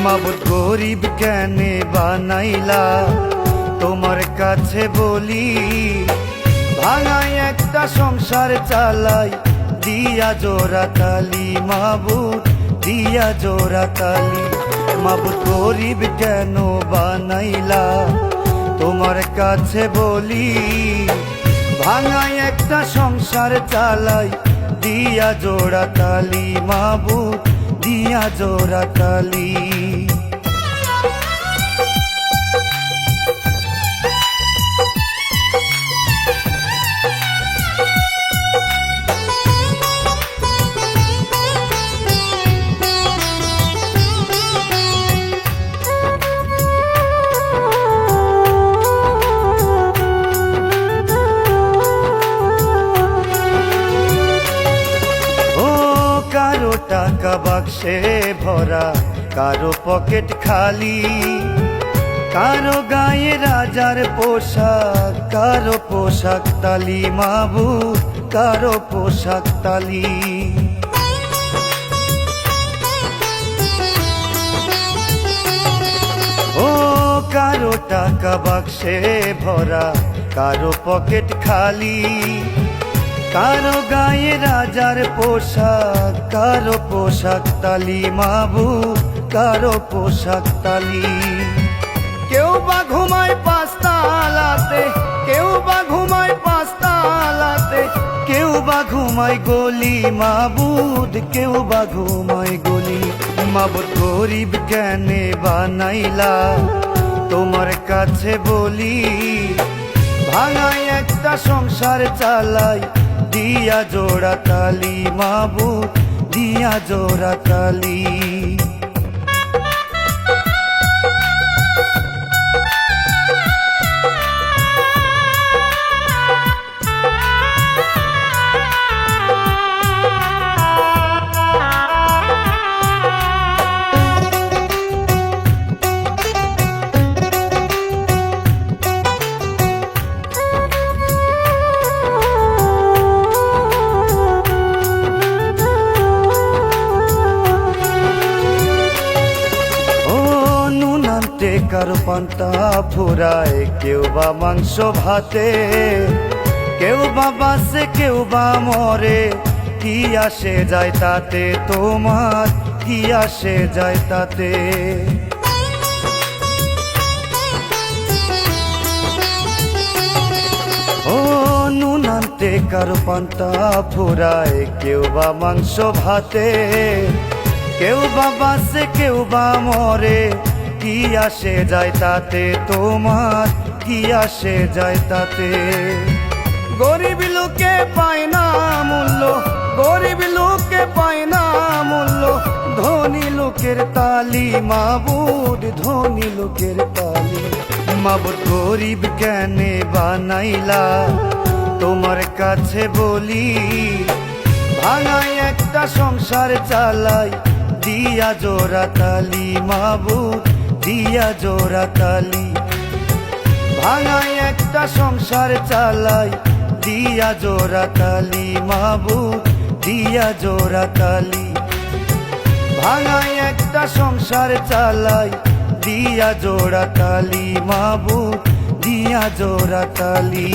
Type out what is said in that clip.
মাবুদ গরিব কেনে বানাইলা তোমার কাছে বলি, ভাঙাই একটা সংসার চালাই দিয়া জোড়া তালি। মাবুদ দিয়া জোড়া তালি। মাবুদ গরিব কেন বানাইলা তোমার কাছে বলি, ভাঙাই একটা সংসার চালাই দিয়া জোড়া তালি। মাবুদ দিয়া জোড়া তালি। কারো টাকা বাক্সে ভরা, কারো পকেট খালি, কারো গায়ে রাজার পোশাক, কারো পোশাক তালি। মাবুদ কারো পোশাক তালি। ও কারো টাকা বাক্সে ভরা, কারো পকেট খালি, কারো গায়ে রাজার পোশাক, কারো পোশাক তালি। মাবুদ কারো পোশাক তালি। কেউ বা ঘুমায় পাঁচতলাতে, কেউ বা ঘুমায় পাঁচতলাতে, কেউ বা ঘুমায় গলি। মাবুদ কেউ বা ঘুমায় গলি। মাবুদ গরিব কেনে বানাইলা তোমার কাছে বলি, ভাঙাই একটা সংসার চালাই দিয়া জোড়া তালি। মাবুদ দিয়া জোড়া তালি। কারো পান্তা ফুরায়, কেউ বা মাংস ভাতে, কেউ বা বাসে, কেউ বা মরে, কি আসে যায় তাতে তোমার, কি আসে যায় তাতে। ও নুন আনতে কারো পান্তা ফুরায়, কেউ বা মাংস ভাতে, কেউ বা বাসে, কেউ বা মরে, কি আসে যায় তাতে তোমার, কি আসে যায় তাতে। গরিব লোকে পায় না মূল্য, গরিব লোকে পায় না মূল্য, ধনী লোকের তালি। মাবুদ ধনী লোকের তালি। মাবুদ গরিব কেনে বানাইলা তোমার কাছে বলি, ভাঙাই একটা সংসার চালাই দিয়া জোড়া তালি। মাবুদ দিয়া জোড়া তালি। ভাঙাই একটা সংসার চালাই দিয়া জোড়া তালি। মাবুদ দিয়া জোড়া তালি। ভাঙাই একটা সংসার চালাই দিয়া জোড়া তালি। মাবুদ দিয়া জোড়া তালি।